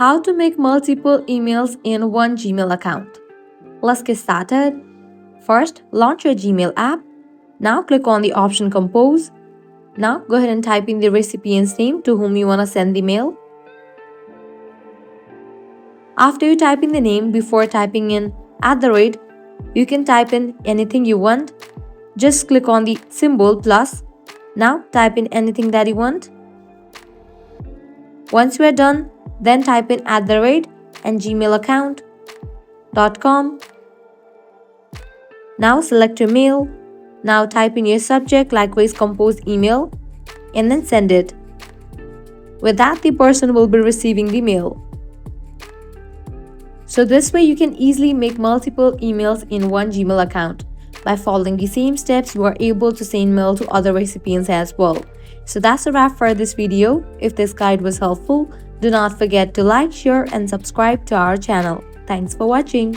How to make multiple emails in one Gmail account. Let's get started. First, launch your Gmail app. Now click on the option Compose. Now go ahead and type in the recipient's name to whom you want to send the mail. After you type in the name, before typing in @ you can type in anything you want. Just click on the symbol plus. Now type in anything that you want. Once you are done, then type in @ and gmailaccount.com. Now select your mail. Now type in your subject, likewise compose email, and then send it. With that, the person will be receiving the mail. So this way you can easily make multiple emails in one Gmail account. By following the same steps, you are able to send mail to other recipients as well. So that's a wrap for this video. If this guide was helpful, do not forget to like, share, and subscribe to our channel. Thanks for watching.